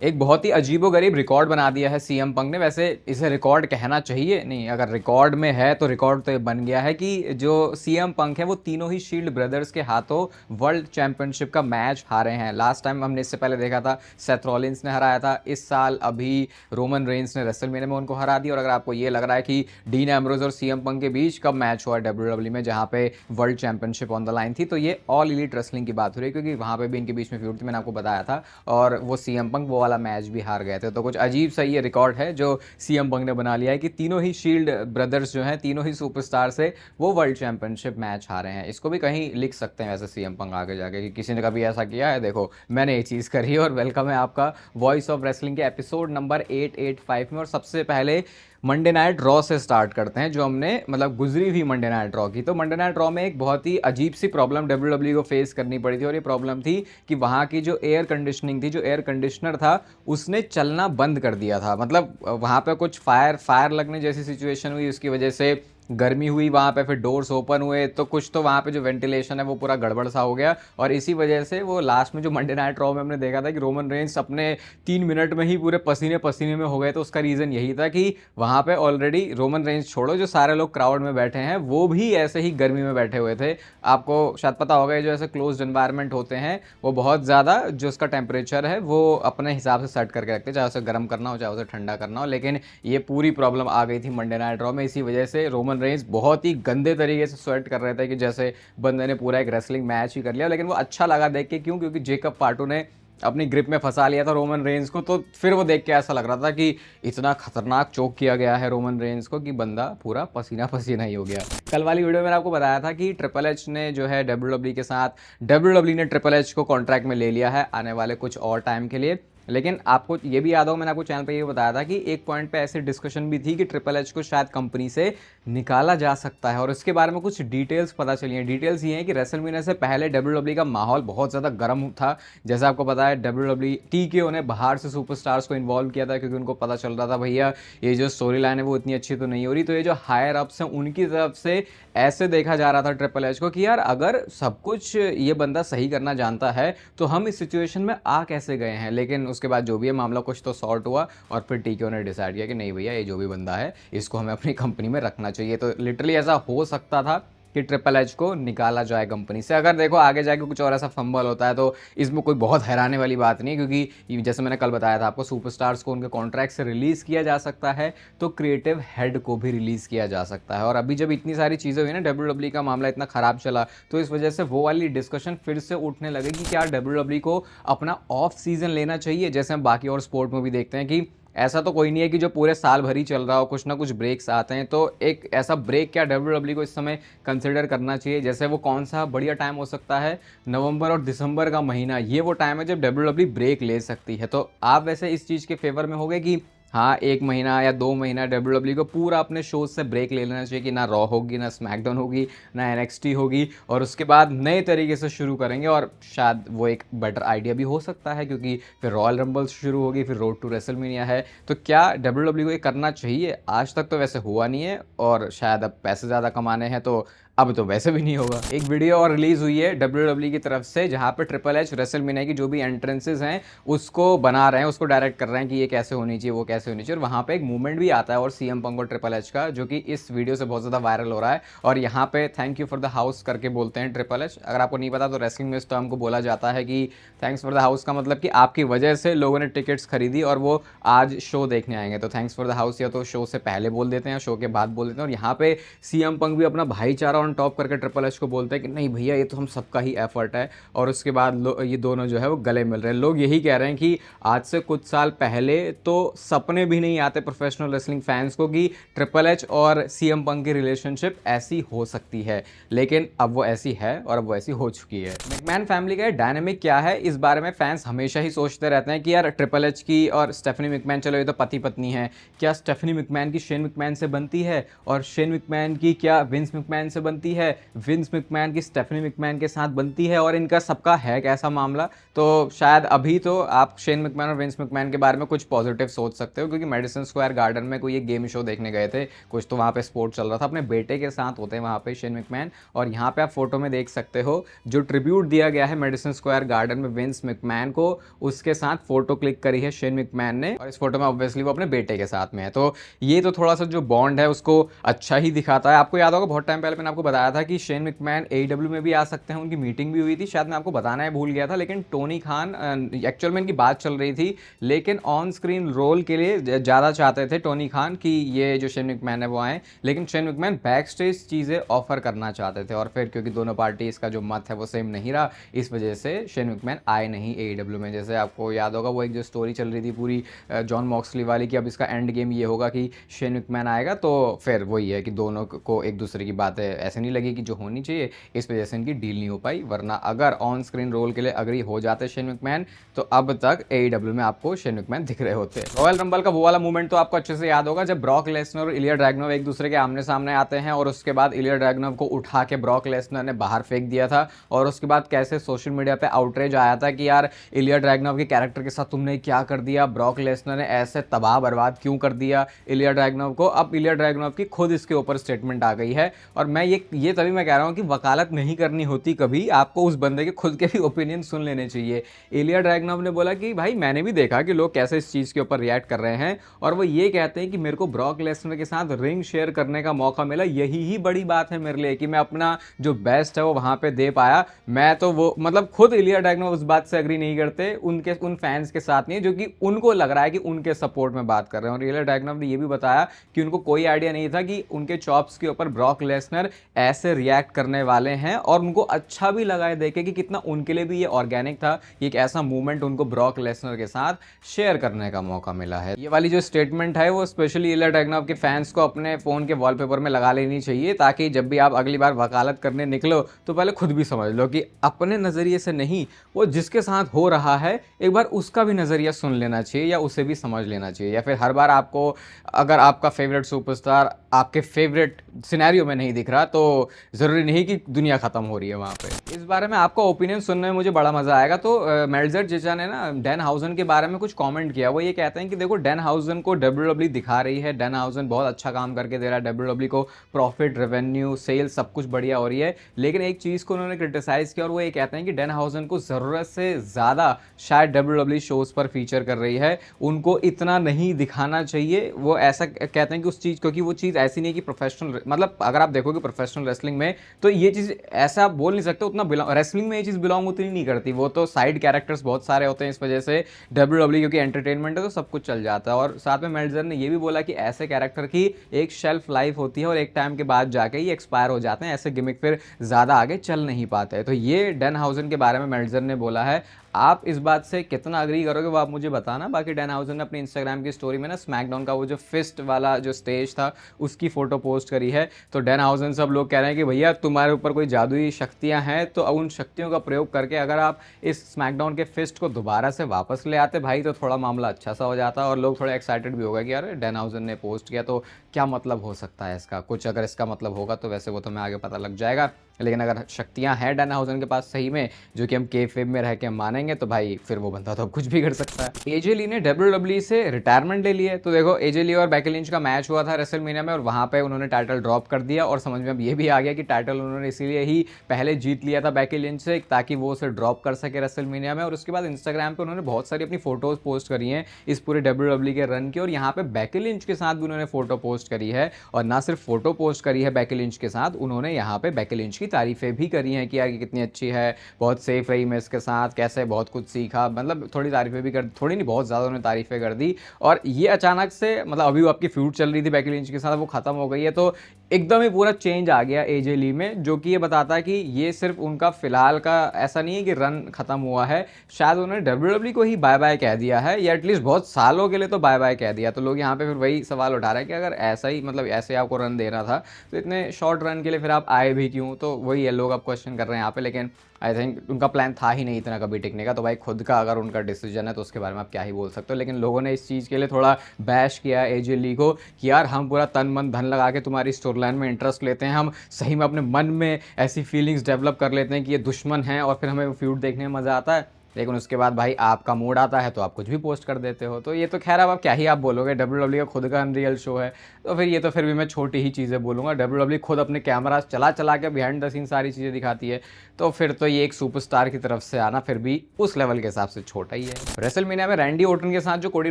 एक बहुत ही अजीबोगरीब रिकॉर्ड बना दिया है सीएम पंक ने। वैसे इसे रिकॉर्ड कहना चाहिए नहीं, अगर रिकॉर्ड में है तो रिकॉर्ड तो ये बन गया है कि जो सीएम पंक है वो तीनों ही शील्ड ब्रदर्स के हाथों वर्ल्ड चैंपियनशिप का मैच हारे हैं। लास्ट टाइम हमने इससे पहले देखा था सेथ रॉलिंस ने हराया था, इस साल अभी रोमन रेंस ने रेसलमेनिया में उनको हरा दिया। और अगर आपको ये लग रहा है कि डीन एम्ब्रोज और सीएम पंक के बीच कब मैच हुआ डब्ल्यूडब्ल्यू में जहाँ पे world championship on the line थी, तो ये ऑल एलीट रेसलिंग की बात हो रही है, क्योंकि वहाँ पे भी इनके बीच में फ्यूड थी, मैंने आपको बताया था। और वो सीएम पंक वो वाला मैच भी हार गए थे। तो कुछ अजीब सा ये रिकॉर्ड है जो सीएम पंक ने बना लिया है कि तीनों ही शील्ड ब्रदर्स जो हैं, तीनों ही सुपरस्टार से वो वर्ल्ड चैंपियनशिप मैच हारे हैं। इसको भी कहीं लिख सकते हैं वैसे सीएम पंक आगे जाके कि किसी ने कभी ऐसा किया है, देखो मैंने ये चीज़ करी। और वेलकम है आपका वॉइस ऑफ रेसलिंग के एपिसोड नंबर 885 में। और सबसे पहले मंडे नाइट रॉ से स्टार्ट करते हैं, जो हमने मतलब गुजरी हुई मंडे नाइट रॉ की। तो मंडे नाइट रॉ में एक बहुत ही अजीब सी प्रॉब्लम डब्ल्यूडब्ल्यू को फेस करनी पड़ी थी, और ये प्रॉब्लम थी कि वहाँ की जो एयर कंडीशनिंग थी, जो एयर कंडीशनर था उसने चलना बंद कर दिया था। मतलब वहाँ पे कुछ फायर लगने जैसी सिचुएशन हुई, उसकी वजह से गर्मी हुई वहाँ पे, फिर डोर्स ओपन हुए, तो कुछ तो वहाँ पे जो वेंटिलेशन है वो पूरा गड़बड़ सा हो गया। और इसी वजह से वो लास्ट में जो मंडे नाइट रॉ में हमने देखा था कि रोमन रेंस अपने 3 मिनट में ही पूरे पसीने पसीने में हो गए। तो उसका रीज़न यही था कि वहाँ पे ऑलरेडी रोमन रेंस छोड़ो, जो सारे लोग क्राउड में बैठे हैं वो भी ऐसे ही गर्मी में बैठे हुए थे। आपको शायद पता होगा जो ऐसे क्लोज्ड एनवायरनमेंट होते हैं वो बहुत ज़्यादा जो उसका टेम्परेचर है वो अपने हिसाब से सेट करके रखते हैं, चाहे उसे गर्म करना हो चाहे उसे ठंडा करना हो। लेकिन ये पूरी प्रॉब्लम आ गई थी मंडे नाइट रॉ में। इसी वजह से रोमन रेंस बहुत ही गंदे तरीके से स्वेट कर रहे थे कि जैसे बंदे ने पूरा एक रेसलिंग मैच ही कर लिया। लेकिन वो अच्छा लगा देख के, क्यों? क्योंकि जेकब फाटू ने अपनी ग्रिप में फंसा लिया था रोमन रेंस को। तो फिर वो देख के ऐसा लग रहा था कि इतना खतरनाक चोक किया गया है रोमन रेंस को कि बंदा पूरा पसीना पसीना ही हो गया। कल वाली वीडियो में मैंने आपको बताया था कि ट्रिपल एच ने जो है डब्ल्यूडब्ल्यू के साथ डब्ल्यूडब्ल्यू ने ट्रिपल एच को कॉन्ट्रैक्ट में ले लिया है आने वाले कुछ और टाइम के लिए। लेकिन आपको ये भी याद होगा, मैंने आपको चैनल पे ये बताया था कि एक पॉइंट पे ऐसी डिस्कशन भी थी कि ट्रिपल एच को शायद कंपनी से निकाला जा सकता है। और इसके बारे में कुछ डिटेल्स पता चली हैं। डिटेल्स ये हैं कि रेसलमेनिया से पहले डब्ल्यूडब्ल्यू का माहौल बहुत ज़्यादा गर्म था। जैसा आपको पता है डब्ल्यूडब्ल्यू टीकेओ ने बाहर से सुपरस्टार्स को इन्वॉल्व किया था, क्योंकि उनको पता चल रहा था भैया ये जो स्टोरी लाइन है वो इतनी अच्छी तो नहीं हो रही। तो ये जो हायर अप्स हैं उनकी तरफ से ऐसे देखा जा रहा था ट्रिपल एच को कि यार अगर सब कुछ ये बंदा सही करना जानता है तो हम इस सिचुएशन में आ कैसे गए हैं। लेकिन उसके बाद जो भी है मामला कुछ तो सॉर्ट हुआ, और फिर टीकेओ ने डिसाइड किया कि नहीं भैया ये जो भी बंदा है इसको हमें अपनी कंपनी में रखना चाहिए। तो लिटरली ऐसा हो सकता था कि ट्रिपल एच को निकाला जाए कंपनी से। अगर देखो आगे जाके कुछ और ऐसा फंबल होता है तो इसमें कोई बहुत हैराने वाली बात नहीं, क्योंकि जैसे मैंने कल बताया था आपको, सुपरस्टार्स को उनके कॉन्ट्रैक्ट से रिलीज़ किया जा सकता है तो क्रिएटिव हेड को भी रिलीज़ किया जा सकता है। और अभी जब इतनी सारी चीज़ें हुई ना, डब्ल्यूडब्ल्यू का मामला इतना ख़राब चला, तो इस वजह से वो वाली डिस्कशन फिर से उठने लगे कि क्या डब्ल्यूडब्ल्यू को अपना ऑफ सीज़न लेना चाहिए, जैसे हम बाकी और स्पोर्ट में भी देखते हैं कि ऐसा तो कोई नहीं है कि जो पूरे साल भर ही चल रहा हो, कुछ ना कुछ ब्रेक्स आते हैं। तो एक ऐसा ब्रेक क्या डब्ल्यूडब्ल्यू को इस समय कंसिडर करना चाहिए? जैसे वो कौन सा बढ़िया टाइम हो सकता है, नवंबर और दिसंबर का महीना, ये वो टाइम है जब डब्ल्यूडब्ल्यू ब्रेक ले सकती है। तो आप वैसे इस चीज़ के फेवर में होगे कि हाँ 1 महीना या 2 महीना डब्ल्यूडब्ल्यू को पूरा अपने शोज से ब्रेक ले लेना चाहिए, कि ना रॉ होगी, ना स्मैकडाउन होगी, ना एनएक्सटी होगी, और उसके बाद नए तरीके से शुरू करेंगे। और शायद वो एक बेटर आइडिया भी हो सकता है, क्योंकि फिर रॉयल रंबल शुरू होगी, फिर रोड टू रेसलमेनिया है। तो क्या डब्ल्यूडब्ल्यू को ये करना चाहिए? आज तक तो वैसे हुआ नहीं है, और शायद अब पैसे ज़्यादा कमाने हैं तो अब तो वैसे भी नहीं होगा। एक वीडियो और रिलीज हुई है डब्ल्यूडब्ल्यू की तरफ से, जहाँ पे ट्रिपल एच रेसलमेनिया की जो भी एंट्रेंसेज हैं उसको बना रहे हैं, उसको डायरेक्ट कर रहे हैं कि ये कैसे होनी चाहिए, वो कैसे होनी चाहिए। और वहाँ पे एक मूवमेंट भी आता है और सीएम पंक और ट्रिपल एच का, जो कि इस वीडियो से बहुत ज़्यादा वायरल हो रहा है। और यहाँ पे thank you for the house करके बोलते हैं ट्रिपल एच। अगर आपको नहीं पता तो रेसलिंग में इस टर्म को बोला जाता है कि थैंक्स फॉर द हाउस का मतलब कि आपकी वजह से लोगों ने टिकट्स खरीदी और वो आज शो देखने आएंगे। तो थैंक्स फॉर द हाउस या तो शो से पहले बोल देते हैं, शो के बाद बोल देते हैं। और यहाँ पे सीएम पंक भी अपना भाईचारा ऑन टॉप करके ट्रिपल एच को बोलते हैं कि नहीं भैया ये तो हम सबका ही एफर्ट है। और उसके बाद ये दोनों जो है वो गले मिल रहे हैं। लोग यही कह रहे हैं कि आज से कुछ साल पहले तो सपने भी नहीं आते प्रोफेशनल रेसलिंग फैंस को कि ट्रिपल एच और सीएम पंक की रिलेशनशिप ऐसी हो सकती है, लेकिन अब वो ऐसी है और अब वो ऐसी हो चुकी है। मैकमैन फैमिली का डायनेमिक क्या है, इस बारे में फैंस हमेशा ही सोचते रहते हैं कि यार ट्रिपल एच की और स्टेफनी मैकमैन, चलो ये तो पति पत्नी है, क्या स्टेफनी मैकमैन की शेन मैकमैन से बनती है, और शेन मैकमैन की क्या विंस मैकमैन से बनती बनती है, विंस मैकमैन की स्टेफनी मैकमैन के साथ बनती है और इनका सबका है कैसा मामला। तो शायद अभी तो आप शेन मैकमैन और विंस मैकमैन के बारे में कुछ पॉजिटिव सोच सकते हो, क्योंकि मेडिसन स्क्वायर गार्डन में कोई एक गेम शो देखने गए थे, कुछ तो वहाँ पे स्पोर्ट चल रहा था, अपने बेटे के साथ होते हैं वहाँ पे शेन मैकमैन। और यहाँ पे आप फोटो में देख सकते हो जो ट्रिब्यूट दिया गया है मेडिसन स्क्वायर गार्डन में विंस मैकमैन को, उसके साथ फोटो क्लिक करी है शेन मैकमैन ने, और इस फोटो में ऑब्वियसली वो अपने बेटे के साथ में है। तो ये तो थोड़ा सा जो बॉन्ड है उसको अच्छा ही दिखाता है। आपको याद होगा बहुत टाइम पहले मैंने आपको बताया था कि शेन मैकमैन AEW में भी आ सकते हैं, उनकी मीटिंग भी हुई थी, शायद मैं आपको बताना है भूल गया था, लेकिन टोनी खान एक्चुअल में इनकी बात चल रही थी, लेकिन ऑन स्क्रीन रोल के लिए ज़्यादा चाहते थे टोनी खान कि ये जो शेन मैकमैन है वो आए, लेकिन शेन मैकमैन बैक स्टेज चीज़ें ऑफर करना चाहते थे, और फिर क्योंकि दोनों पार्टीज का जो मत है वो सेम नहीं रहा, इस वजह से शेन मैकमैन आए नहीं AEW में। जैसे आपको याद होगा वो एक जो स्टोरी चल रही थी पूरी जॉन मॉक्सली वाली कि अब इसका एंड गेम ये होगा कि शेन मैकमैन आएगा, तो फिर वही है कि दोनों को एक दूसरे की बातें ऐसे नहीं लगी कि जो होनी चाहिए, इस वजह से इनकी डील नहीं हो पाई। वरना अगर ऑन स्क्रीन रोल के लिए अग्री हो जाते शेन मैकमैन तो अब तक AEW में आपको शेन मैकमैन दिख रहे होते। रॉयल रंबल का वो वाला मूवमेंट तो आपको अच्छे से याद होगा, जब ब्रॉक लेसनर और इलिया ड्रैगनोव एक दूसरे के आमने सामने आते हैं और उसके बाद इलिया ड्रैगनोव को उठा के ब्रॉक लेसनर ने बाहर फेंक दिया था, और उसके बाद कैसे सोशल मीडिया पे आउटरेज आया था कि यार इलिया ड्रैगनोव के कैरेक्टर के साथ तुमने क्या कर दिया, ब्रॉक लेसनर ने ऐसे तबाह बर्बाद क्यों कर दिया इलिया ड्रैगनोव को। अब इलिया ड्रैगनोव की खुद इसके ऊपर स्टेटमेंट आ गई है, और मैं ये तभी मैं कह रहा हूँ कि वकालत नहीं करनी होती कभी, आपको उस बंदे के खुद के भी ओपिनियन सुन लेने चाहिए। इलिया ड्रैगनोव ने बोला कि भाई मैंने भी देखा कि लोग कैसे इस चीज़ के ऊपर रिएक्ट कर रहे हैं, और वो ये कहते हैं कि मेरे को ब्रॉक लेसनर के साथ रिंग शेयर करने का मौका मिला, यही ही बड़ी बात है मेरे लिए कि मैं अपना जो बेस्ट है वो वहाँ पे दे पाया। मैं तो वो मतलब खुद इलिया ड्रैगनोव उस बात से एग्री नहीं करते, उनके उन फैंस के साथ नहीं, जो कि उनको लग रहा है कि उनके सपोर्ट में बात कर रहे हैं। और इलिया ड्रैगनोव ने ये भी बताया कि उनको कोई आइडिया नहीं था कि उनके चॉप्स के ऊपर ब्रॉक लेसनर ऐसे रिएक्ट करने वाले हैं, और उनको अच्छा भी लगा है देखे कि कितना उनके लिए भी ये ऑर्गेनिक था, एक ऐसा मूवमेंट उनको ब्रॉक लेसनर के साथ शेयर करने का मौका मिला है। ये वाली जो स्टेटमेंट है वो स्पेशली इलिया ड्रैगनोव के फैंस को अपने फोन के वॉलपेपर में लगा लेनी चाहिए, ताकि जब भी आप अगली बार वकालत करने निकलो तो पहले खुद भी समझ लो कि अपने नजरिए से नहीं, वो जिसके साथ हो रहा है एक बार उसका भी नजरिया सुन लेना चाहिए या उसे भी समझ लेना चाहिए। या फिर हर बार आपको अगर आपका फेवरेट सुपरस्टार आपके फेवरेट सिनेरियो में नहीं दिख रहा तो ज़रूरी नहीं कि दुनिया ख़त्म हो रही है वहाँ पे। इस बारे में आपका ओपिनियन सुनने में मुझे बड़ा मज़ा आएगा। तो मेल्जर जिचा ने ना डैन हाउजन के बारे में कुछ कमेंट किया। वो ये कहते हैं कि देखो डैन हाउजन को WWE दिखा रही है, डैन हाउजन बहुत अच्छा काम करके दे रहा है, WWE को प्रॉफिट, रेवेन्यू, सेल्स सब कुछ बढ़िया हो रही है, लेकिन एक चीज़ को उन्होंने क्रिटिसाइज़ किया और वो ये कहते हैं कि डैन हाउजन को ज़रूरत से ज़्यादा शायद WWE शोज़ पर फीचर कर रही है, उनको इतना नहीं दिखाना चाहिए। वो ऐसा कहते हैं कि उस चीज़, क्योंकि वो चीज़ ऐसी नहीं कि प्रोफेशनल, मतलब अगर आप देखोगे प्रोफेशनल रेसलिंग में तो ये चीज़ ऐसा आप बोल नहीं सकते उतना बिलोंग, रेसलिंग में ये चीज़ बिलोंग उतनी नहीं करती, वो तो साइड कैरेक्टर्स बहुत सारे होते हैं, इस वजह से WWE क्योंकि एंटरटेनमेंट है तो सब कुछ चल जाता है। और साथ में मेल्जर ने ये भी बोला कि ऐसे कैरेक्टर की एक शेल्फ लाइफ होती है और एक टाइम के बाद जाके ये एक्सपायर हो जाते हैं, ऐसे गिमिक फिर ज़्यादा आगे चल नहीं पाते हैं। तो ये डैन हाउजन के बारे में मेल्जर ने बोला है। आप इस बात से कितना अग्री करोगे वो आप मुझे बताना। बाकी डैन हाउजन ने अपनी इंस्टाग्राम की स्टोरी में ना स्मैकडाउन का वो जो फिस्ट वाला जो स्टेज था उसकी फोटो पोस्ट करी है। तो डैन हाउजन सब लोग कह रहे हैं कि भैया तुम्हारे ऊपर कोई जादुई शक्तियां हैं तो उन शक्तियों का प्रयोग करके अगर आप इस स्मैकडाउन के फिस्ट को दोबारा से वापस ले आते भाई तो थोड़ा मामला अच्छा सा हो जाता, और लोग थोड़ा एक्साइटेड भी हो गए कि यार डैन हाउजन ने पोस्ट किया तो क्या मतलब हो सकता है इसका, कुछ अगर इसका मतलब होगा तो वैसे वो तो मैं आगे पता लग जाएगा, लेकिन अगर शक्तियां हैं डैन हाउजन के पास सही में जो कि हम केफेब में रह के मानेंगे तो भाई फिर वो बंदा तो कुछ भी कर सकता है। एजे ली ने WWE से रिटायरमेंट ले लिया है। तो देखो एजे ली और बेकी लिंच का मैच हुआ था रेसलमेनिया में और वहां पे उन्होंने टाइटल ड्रॉप कर दिया, और समझ में अब ये भी आ गया कि टाइटल उन्होंने इसीलिए ही पहले जीत लिया था बेकी लिंच से ताकि वो उसे ड्रॉप कर सके रेसलमेनिया में। और उसके बाद इंस्टाग्राम पर उन्होंने बहुत सारी अपनी फोटोज पोस्ट करी हैं इस पूरे WWE के रन की, और यहाँ पे बेकी लिंच के साथ भी उन्होंने फोटो पोस्ट करी है। और ना सिर्फ फोटो पोस्ट करी है बेकी लिंच के साथ, उन्होंने यहाँ पे बेकी लिंच की तारीफें भी करी हैं कि यार कितनी अच्छी है, बहुत सेफ रही मैं इसके साथ, कैसे बहुत कुछ सीखा, मतलब थोड़ी तारीफें भी कर, थोड़ी नहीं बहुत ज़्यादा उन्होंने तारीफें कर दी। और ये अचानक से मतलब अभी वो आपकी फ्यूड चल रही थी बेकी लिंच के साथ, वो खत्म हो गई है, तो एकदम ही पूरा चेंज आ गया एजे ली में, जो कि ये बताता है कि ये सिर्फ उनका फिलहाल का ऐसा नहीं है कि रन खत्म हुआ है, शायद उन्होंने WWE को ही बाय बाय कह दिया है, या एटलीस्ट बहुत सालों के लिए तो बाय बाय कह दिया। तो लोग यहाँ पे फिर वही सवाल उठा रहे हैं कि अगर ऐसा ही मतलब ऐसे आपको रन देना था तो इतने शॉर्ट रन के लिए फिर आप आए भी क्यों, तो वही है लोग अब क्वेश्चन कर रहे हैं यहाँ पे। लेकिन आई थिंक उनका प्लान था ही नहीं इतना कभी टिकने का, तो भाई खुद का अगर उनका डिसीजन है तो उसके बारे में आप क्या ही बोल सकते हो। लेकिन लोगों ने इस चीज़ के लिए थोड़ा बैश किया एजे ली को कि यार हम पूरा तन मन धन लगा के तुम्हारी स्टोरी लाइन में इंटरेस्ट लेते हैं, हम सही में अपने मन में ऐसी फीलिंग्स डेवलप कर लेते हैं कि ये दुश्मन है और फिर हमें फ्यूड देखने में मज़ा आता है। लेकिन उसके बाद भाई आपका मूड आता है तो आप कुछ भी पोस्ट कर देते हो। तो ये तो खैर अब आप क्या ही आप बोलोगे, डब्ल्यू का खुद का अनरियल शो है, तो फिर ये तो फिर भी मैं छोटी ही चीज़ें बोलूँगा। डब्ल्यू खुद अपने कैमरा चला चला के बिहाइंड द सीन सारी चीज़ें दिखाती है, तो फिर तो ये एक सुपरस्टार की तरफ से आना फिर भी उस लेवल के हिसाब से छोटा ही है। रेसलमेनिया में रैंडी ऑर्टन के साथ जो कोडी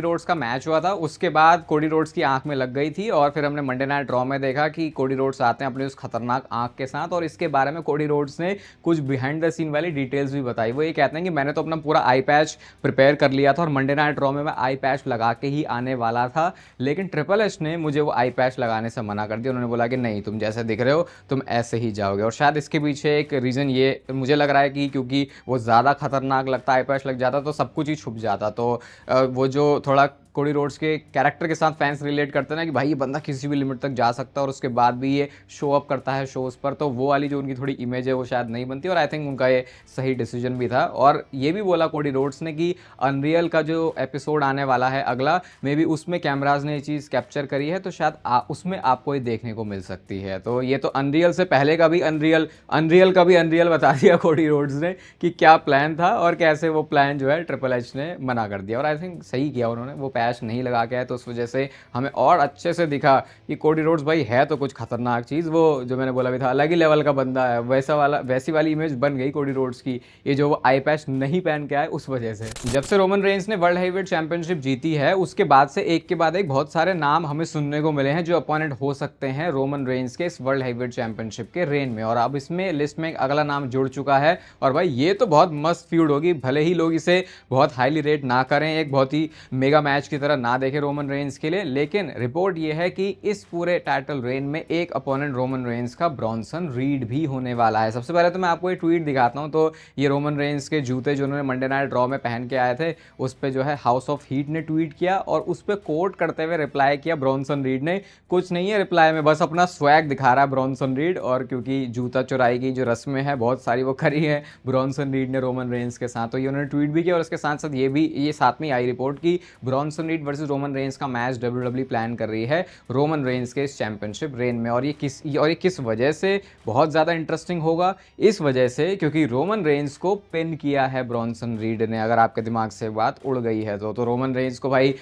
रोड्स का मैच हुआ था, उसके बाद कोडी रोड्स की आंख में लग गई थी और फिर हमने मंडे नाइट ड्रॉ में देखा कि कोडी रोड्स आते हैं अपनी उस खतरनाक आंख के साथ, और इसके बारे में कोडी रोड्स ने कुछ बिहाइंड द सीन वाली डिटेल्स भी बताई। वो ये कहते हैं कि मैंने तो अपना पूरा आई पैच प्रिपेयर कर लिया था और मंडे नाइट ड्रॉ में मैं आई पैच लगा के ही आने वाला था, लेकिन ट्रिपल एच ने मुझे वो आई पैच लगाने से मना कर दिया। उन्होंने बोला कि नहीं, तुम जैसे दिख रहे हो तुम ऐसे ही जाओगे। और शायद इसके पीछे एक रीज़न ये मुझे लग रहा है कि क्योंकि वो ज़्यादा खतरनाक लगता, आई पैच लग जाता तो सब कुछ ही छुप जाता, तो वो जो थोड़ा कोडी रोड्स के कैरेक्टर के साथ फैंस रिलेट करते हैं ना कि भाई ये बंदा किसी भी लिमिट तक जा सकता है और उसके बाद भी ये शो अप करता है शोज़ पर, तो वो वाली जो उनकी थोड़ी इमेज है वो शायद नहीं बनती। और आई थिंक उनका ये सही डिसीजन भी था। और ये भी बोला कोडी रोड्स ने कि अनरियल का जो एपिसोड आने वाला है अगला, मे बी उसमें कैमराज ने ये चीज़ कैप्चर करी है, तो शायद उसमें आपको ये देखने को मिल सकती है। तो ये तो अनरियल से पहले का भी अनरियल का भी अनरियल बता दिया कोडी रोड्स ने कि क्या प्लान था और कैसे वो प्लान जो है ट्रिपल एच ने मना कर दिया। और आई थिंक सही किया उन्होंने, वो पैच नहीं लगा के आए तो उस वजह से हमें और अच्छे से दिखा कि कोडी रोड्स भाई है तो कुछ खतरनाक चीज़। वो जो मैंने बोला भी था अलग ही लेवल का बंदा है, वैसी वाली इमेज बन गई कोडी रोड्स की, ये जो वो आई पैच नहीं पहन के आए उस वजह से। जब से रोमन रेंस ने वर्ल्ड हेवीवेट चैंपियनशिप जीती है उसके बाद से एक के बाद एक बहुत सारे नाम हमें सुनने को मिले हैं जो अपोनेंट हो सकते हैं रोमन रेंस के इस वर्ल्ड हेवीवेट चैंपियनशिप के रेन में। और अब इसमें लिस्ट में अगला नाम जुड़ चुका है और भाई ये तो बहुत मस्त फ्यूड होगी, भले ही लोग इसे बहुत हाईली रेट ना करें, एक बहुत ही मेगा मैच की तरह ना देखें रोमन रेंस के लिए, लेकिन रिपोर्ट ये है कि इस पूरे टाइटल रेन में एक अपोनेंट रोमन रेंस का ब्रॉन्सन रीड भी होने वाला है। सबसे पहले तो मैं आपको ये ट्वीट दिखाता हूँ। तो ये रोमन रेंस के जूते जो उन्होंने मंडे नाइट ड्रॉ में पहन के आए थे, उस पर जो है हाउस ऑफ हीट ने ट्वीट किया और उस पर कोट करते हुए रिप्लाई किया ब्रॉन्सन रीड ने। कुछ नहीं है रिप्लाई में, बस अपना स्वैग दिखा रहा है ब्रॉन्सन रीड, और क्योंकि जूता चुराई की जो रस्में हैं बहुत सारी वो करी है ब्रॉन्सन रीड ने रोमन रेंस के साथ, तो ये उन्होंने ट्वीट भी किया। और इसके साथ साथ ये साथ में आई रिपोर्ट की Bronson read versus Roman Reigns का मैच डब्ल्यूडब्ल्यूई प्लान कर रही है रोमन रेंस के इस चैंपियनशिप रेन में। और ये किस वजह से बहुत ज़्यादा इंटरेस्टिंग होगा, इस वजह से क्योंकि रोमन रेंस को पिन किया है ब्रॉन्सन रीड ने। अगर आपके दिमाग से बात उड़ गई है तो रोमन रेंस को भाई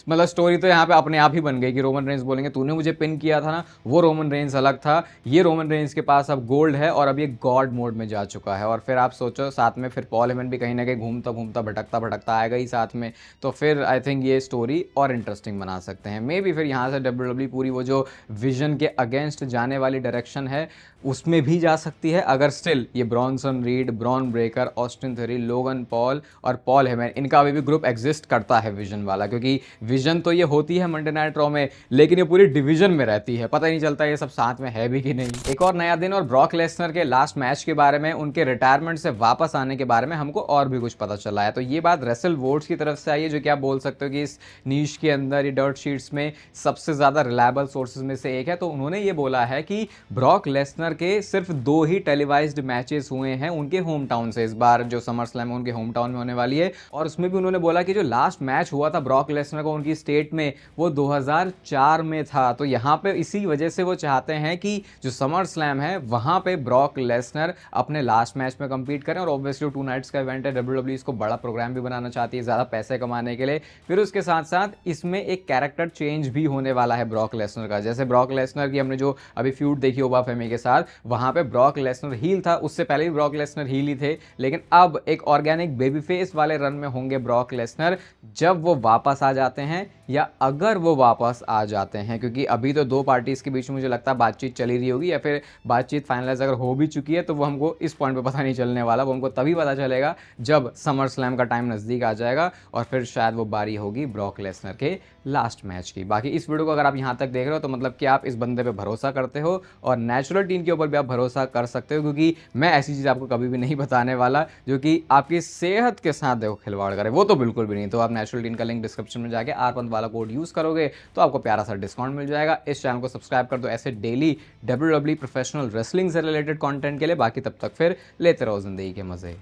मतलब स्टोरी तो यहाँ पे अपने आप ही बन गई कि रोमन रेंस बोलेंगे तूने मुझे पिन किया था ना, वो रोमन रेंस अलग था, ये रोमन रेंस के पास अब गोल्ड है और अब ये गॉड मोड में जा चुका है। और फिर आप सोचो साथ में फिर पॉल हेमन भी कहीं ना कहीं घूमता घूमता भटकता आएगा ही साथ में, तो फिर आई थिंक ये स्टोरी और इंटरेस्टिंग बना सकते हैं। मे बी फिर यहाँ से डब्ल्यूडब्ल्यूई पूरी वो जो विजन के अगेंस्ट जाने वाली डायरेक्शन है उसमें भी जा सकती है, अगर स्टिल ये Bronson read, Bron Breakker, Austin theory, Logan Paul और पॉल हेमन इनका अभी भी ग्रुप एग्जिस्ट करता है विजन वाला, क्योंकि विजन तो ये होती है मंडे नाइट रॉ में लेकिन ये पूरी डिवीजन में रहती है, पता ही नहीं चलता ये सब साथ में है भी कि नहीं। एक और नया दिन और ब्रॉक लेसनर के लास्ट मैच के बारे में, उनके रिटायरमेंट से वापस आने के बारे में हमको और भी कुछ पता चला है। तो ये बात रेसल वोट्स की तरफ से आई है, जो कि आप बोल सकते हो कि इस नीश के अंदर ये डर्ट शीट्स में सबसे ज़्यादा रिलायबल सोर्सेज में से एक है। तो उन्होंने ये बोला है कि ब्रॉक लेसनर के सिर्फ 2 ही टेलीवाइज्ड मैचेस हुए हैं उनके होम टाउन से, इस बार जो समर स्लैम उनके होम टाउन में होने वाली है। और उसमें भी उन्होंने बोला कि जो लास्ट मैच हुआ था ब्रॉक लेसनर को उनकी स्टेट में वो 2004 में था। तो यहाँ पे इसी वजह से वो चाहते हैं कि जो समर स्लैम है वहाँ पे ब्रॉक लेसनर अपने लास्ट मैच में कंपीट करें। और ऑब्वियसली 2 नाइट्स का इवेंट है, डब्ल्यूडब्ल्यूई इसको बड़ा प्रोग्राम भी बनाना चाहती है ज़्यादा पैसे कमाने के लिए। फिर उसके साथ साथ इसमें एक कैरेक्टर चेंज भी होने वाला है ब्रॉक लेसनर का। जैसे ब्रॉक लेसनर की हमने जो अभी फ्यूड देखी ओबा फेमी के साथ, वहाँ पे ब्रॉक लेसनर हील था, उससे पहले भी ब्रॉक लेसनर हील ही थे, लेकिन अब एक ऑर्गेनिक बेबी फेस वाले रन में होंगे ब्रॉक लेसनर जब वो वापस आ जाते हैं या अगर वो वापस आ जाते हैं, क्योंकि अभी तो 2 पार्टीज के बीच में मुझे लगता है बातचीत चली रही होगी या फिर बातचीत फाइनलाइज अगर हो भी चुकी है तो वो हमको इस पॉइंट पे पता नहीं चलने वाला, वो हमको तभी पता चलेगा जब समर स्लैम का टाइम नज़दीक आ जाएगा और फिर शायद वो बारी होगी ब्रॉक ब्रॉक लेसनर के लास्ट मैच की। बाकी इस वीडियो को अगर आप यहाँ तक देख रहे हो तो मतलब कि आप इस बंदे पे भरोसा करते हो और नेचुरल टीम के ऊपर भी आप भरोसा कर सकते हो, क्योंकि मैं ऐसी चीज़ आपको कभी भी नहीं बताने वाला जो कि आपकी सेहत के साथ देखो खिलवाड़ करे, वो तो बिल्कुल भी नहीं। तो आप नेचुरल टीम का लिंक डिस्क्रिप्शन में जाके आरपंत वाला कोड यूज़ करोगे तो आपको प्यारा सा डिस्काउंट मिल जाएगा। इस चैनल को सब्सक्राइब कर दो ऐसे डेली WWE प्रोफेशनल रेसलिंग से रिलेटेड कंटेंट के लिए। बाकी तब तक फिर लेते रहो जिंदगी के मजे।